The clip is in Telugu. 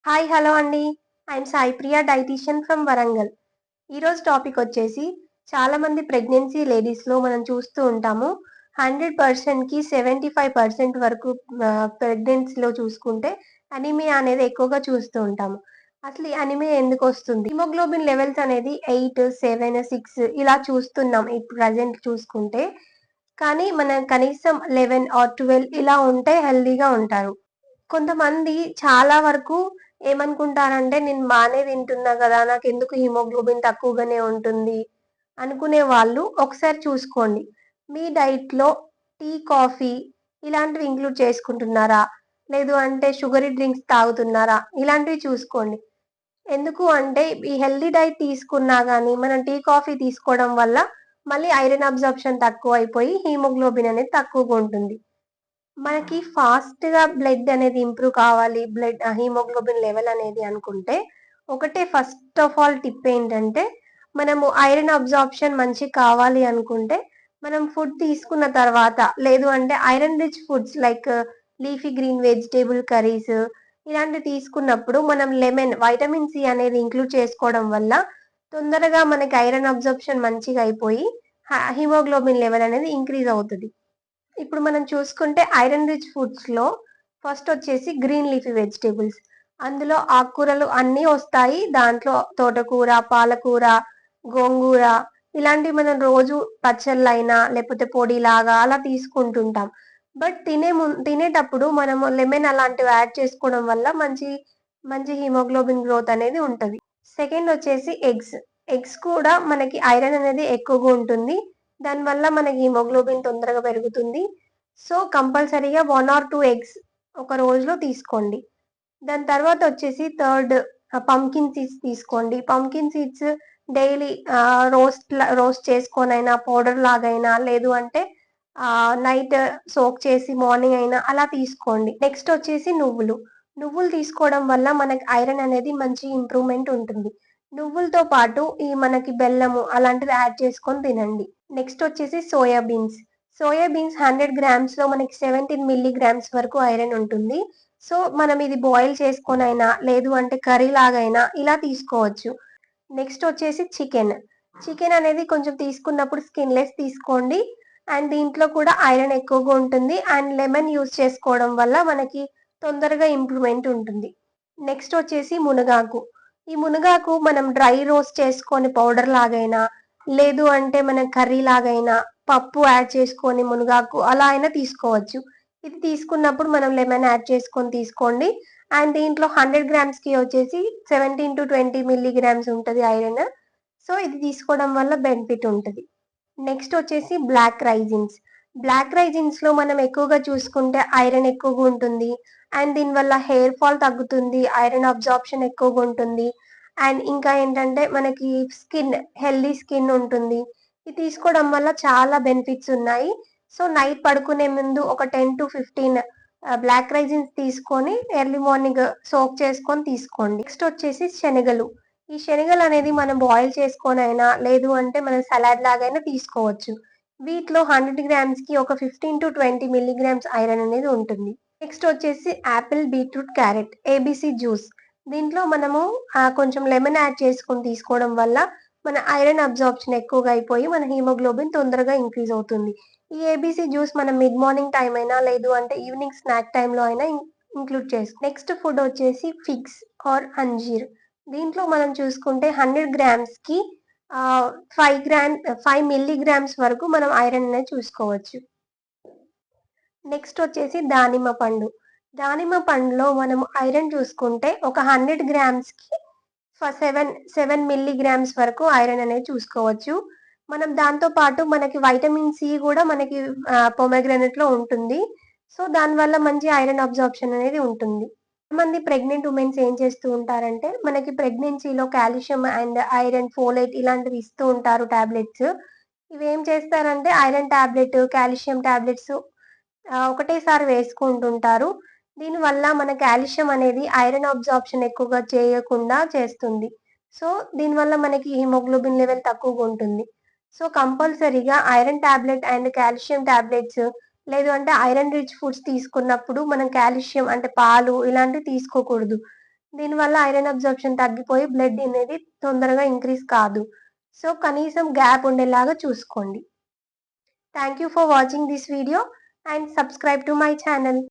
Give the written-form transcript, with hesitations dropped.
హాయ్ హలో అండి. I'm Sai Priya dietitian from Warangal. ఈరోజు టాపిక్ వచ్చేసి చాలామంది ప్రెగ్నెన్సీ లేడీస్లో మనం చూస్తూ ఉంటాము. 100%కి 75% వరకు ప్రెగ్నెన్సీలో చూసుకుంటే అనీమియా అనేది ఎక్కువగా చూస్తూ ఉంటాము. అసలు ఈ అనీమియా ఎందుకు వస్తుంది? హిమోగ్లోబిన్ లెవెల్స్ అనేది 8, 7, 6 ఇలా చూస్తున్నాం ఇప్పుడు ప్రజెంట్ చూసుకుంటే. కానీ మనం కనీసం 11 ఆర్ 12 ఇలా ఉంటే హెల్తీగా ఉంటారు. కొంతమంది చాలా వరకు ఏమనుకుంటారంటే, నేను బానే తింటున్నా కదా! నాకెందుకు హిమోగ్లోబిన్ తక్కువగానే ఉంటుంది అనుకునే వాళ్ళు ఒకసారి చూసుకోండి. మీ డైట్‌లో టీ, కాఫీ ఇలాంటివి ఇంక్లూడ్ చేసుకుంటున్నారా? లేదు అంటే షుగరీ డ్రింక్స్ తాగుతున్నారా? ఇలాంటివి చూసుకోండి. ఎందుకు అంటే ఈ హెల్తీ డైట్ తీసుకున్నా గానీ, మనం టీ, కాఫీ తీసుకోవడం వల్ల మళ్ళీ ఐరన్ అబ్జార్ప్షన్ తక్కువైపోయి హిమోగ్లోబిన్ అనేది తక్కువగా ఉంటుంది. మనకి ఫాస్ట్‌గా బ్లడ్ అనేది ఇంప్రూవ్ కావాలి. హిమోగ్లోబిన్ లెవెల్ అనేది అనుకుంటే, ఒకటే ఫస్ట్ ఆఫ్ ఆల్ టిప్ ఏంటంటే, మనము ఐరన్ అబ్జార్ప్షన్ మంచిగా కావాలి అనుకుంటే, మనం ఫుడ్ తీసుకున్న తర్వాత, లేదు అంటే iron rich foods like leafy green vegetable curries ఇలాంటివి తీసుకున్నప్పుడు మనం లెమన్, వైటమిన్ సి అనేది ఇంక్లూడ్ చేసుకోవడం వల్ల, తొందరగా మనకి ఐరన్ అబ్జార్ప్షన్ మంచిగా అయిపోయి, హిమోగ్లోబిన్ లెవెల్ అనేది ఇంక్రీజ్ అవుతది. ఇప్పుడు మనం చూసుకుంటే ఐరన్ రిచ్ ఫుడ్స్‌లో ఫస్ట్ వచ్చేసి గ్రీన్ లీఫీ వెజిటబుల్స్. అందులో ఆకుకూరలు అన్నీ వస్తాయి. దాంట్లో తోటకూర, పాలకూర, గోంగూర ఇలాంటివి మనం రోజు పచ్చళ్ళైనా లేకపోతే పొడిలాగా అలా తీసుకుంటుంటాం. బట్ తినేటప్పుడు మనము లెమన్ అలాంటివి యాడ్ చేసుకోవడం వల్ల మంచి మంచి హిమోగ్లోబిన్ గ్రోత్ అనేది ఉంటది. సెకండ్ వచ్చేసి ఎగ్స్. ఎగ్స్ కూడా మనకి ఐరన్ అనేది ఎక్కువగా ఉంటుంది. దానివల్ల మనకి హిమోగ్లోబిన్ తొందరగా పెరుగుతుంది. సో, కంపల్సరీగా 1 ఆర్ 2 ఎగ్స్ ఒక రోజులో తీసుకోండి. దాని తర్వాత వచ్చేసి థర్డ్ పంకిన్ సీడ్స్ తీసుకోండి. పంకిన్ సీడ్స్ డైలీ రోస్ట్ చేసుకొనైనా, పౌడర్ లాగైనా లేదు అంటే నైట్ సోక్ చేసి మార్నింగ్ అయినా అలా తీసుకోండి. నెక్స్ట్ వచ్చేసి నువ్వులు. నువ్వులు తీసుకోవడం వల్ల మనకి ఐరన్ అనేది మంచి ఇంప్రూవ్‌మెంట్ ఉంటుంది. నువ్వులతో పాటు ఈ మనకి బెల్లము అలాంటివి యాడ్ చేసుకొని తినండి. నెక్స్ట్ వచ్చేసి సోయా బీన్స్. సోయా బీన్స్ 100 గ్రామ్స్‌లో మనకి 17 మిల్లీగ్రామ్స్ వరకు ఐరన్ ఉంటుంది. సో, మనం ఇది బాయిల్ చేసుకొనైనా, లేదు అంటే కర్రీ లాగైనా ఇలా తీసుకోవచ్చు. నెక్స్ట్ వచ్చేసి చికెన్. చికెన్ అనేది కొంచెం తీసుకున్నప్పుడు స్కిన్‌లెస్ తీసుకోండి. అండ్ దీంట్లో కూడా ఐరన్ ఎక్కువగా ఉంటుంది. అండ్ లెమన్ యూజ్ చేసుకోవడం వల్ల మనకి తొందరగా ఇంప్రూవ్‌మెంట్ ఉంటుంది. నెక్స్ట్ వచ్చేసి మునగాకు. ఈ మునగాకు మనం డ్రై రోస్ట్ చేసుకొని పౌడర్ లాగైనా, లేదు అంటే మనం కర్రీ లాగైనా, పప్పు యాడ్ చేసుకొని మునగాకు అలా అయినా తీసుకోవచ్చు. ఇది తీసుకున్నప్పుడు మనం లెమన్ యాడ్ చేసుకొని తీసుకోండి. అండ్ దీంట్లో 100 గ్రామ్స్‌కి వచ్చేసి 17-20 మిల్లీగ్రామ్స్ ఉంటది ఐరన్. సో, ఇది తీసుకోవడం వల్ల బెనిఫిట్ ఉంటది. నెక్స్ట్ వచ్చేసి బ్లాక్ రైజిన్స్. బ్లాక్ రైజిన్స్‌లో మనం ఎక్కువగా చూసుకుంటే ఐరన్ ఎక్కువగా ఉంటుంది. అండ్ దీనివల్ల హెయిర్ ఫాల్ తగ్గుతుంది. ఐరన్ అబ్జార్ప్షన్ ఎక్కువగా ఉంటుంది. అండ్ ఇంకా ఏంటంటే మనకి హెల్తీ స్కిన్ ఉంటుంది. ఇది తీసుకోవడం వల్ల చాలా బెనిఫిట్స్ ఉన్నాయి. సో, నైట్ పడుకునే ముందు ఒక 10-15 బ్లాక్ రైజిన్స్ తీసుకొని ఎర్లీ మార్నింగ్ సోక్ చేసుకొని తీసుకోండి. నెక్స్ట్ వచ్చేసి శనగలు. ఈ శనగలు అనేది మనం బాయిల్ చేసుకొనైనా, లేదు అంటే మనం సలాడ్ లాగైనా తీసుకోవచ్చు. వీటిలో 100 గ్రామ్స్‌కి ఒక 15-20 మిల్లీగ్రామ్స్ ఐరన్ అనేది ఉంటుంది. నెక్స్ట్ వచ్చేసి Apple, beetroot, carrot ABC juice. దీంట్లో మనము కొంచెం లెమన్ యాడ్ చేసుకొని తీసుకోవడం వల్ల మన ఐరన్ అబ్జార్ప్షన్ ఎక్కువగా అయిపోయి మన హిమోగ్లోబిన్ తొందరగా ఇంక్రీజ్ అవుతుంది. ఈ ఏబీసీ జ్యూస్ మనం మిడ్ మార్నింగ్ టైమ్ అయినా, లేదు అంటే ఈవినింగ్ స్నాక్ టైమ్‌లో అయినా ఇంక్లూడ్ నెక్స్ట్ ఫుడ్ వచ్చేసి ఫిగ్స్ ఆర్ అంజీర్. దీంట్లో మనం చూసుకుంటే 100 గ్రామ్స్‌కి 5 మిల్లీగ్రామ్స్ వరకు మనం ఐరన్ అనేది చూసుకోవచ్చు. నెక్స్ట్ వచ్చేసి దానిమ్మ పండు. దానిమ్మ పండులో మనం ఐరన్ చూసుకుంటే ఒక 100 గ్రామ్స్‌కి 7 మిల్లీగ్రామ్స్ వరకు ఐరన్ అనేది చూసుకోవచ్చు. మనం దాంతో పాటు మనకి వైటమిన్ సి గూడా మనకి పొమోగ్రానేట్‌లో ఉంటుంది. సో, దానివల్ల మంచి ఐరన్ అబ్జార్ప్షన్ అనేది ఉంటుంది. కొంతమంది ప్రెగ్నెంట్ వుమెన్స్ ఏం చేస్తూ ఉంటారంటే, మనకి ప్రెగ్నెన్సీలో కాల్షియం అండ్ ఐరన్, ఫోలేట్ ఇలాంటివి ఇస్తూ ఉంటారు టాబ్లెట్స్. ఇవేం చేస్తారంటే ఐరన్ టాబ్లెట్, కాల్షియం టాబ్లెట్స్ ఒకటేసారి వేసుకుంటుంటారు. దీనివల్ల మన కాల్షియం అనేది ఐరన్ అబ్జార్ప్షన్ ఎక్కువగా చేయకుండా చేస్తుంది. సో, దీనివల్ల మనకి హిమోగ్లోబిన్ లెవెల్ తక్కువగుంటుంది. సో, కంపల్సరీగా iron tablet and calcium tablets లేదు అంటే ఐరన్ రిచ్ ఫుడ్స్ తీసుకున్నప్పుడు మనం కాల్షియం అంటే పాలు ఇలాంటివి తీసుకోకూడదు. దీనివల్ల ఐరన్ అబ్జర్ప్షన్ తగ్గిపోయి బ్లడ్ అనేది తొందరగా ఇంక్రీజ్ కాదు. సో కనీసం గ్యాప్ ఉండేలాగా చూసుకోండి. Thank you for watching this video and subscribe to my channel.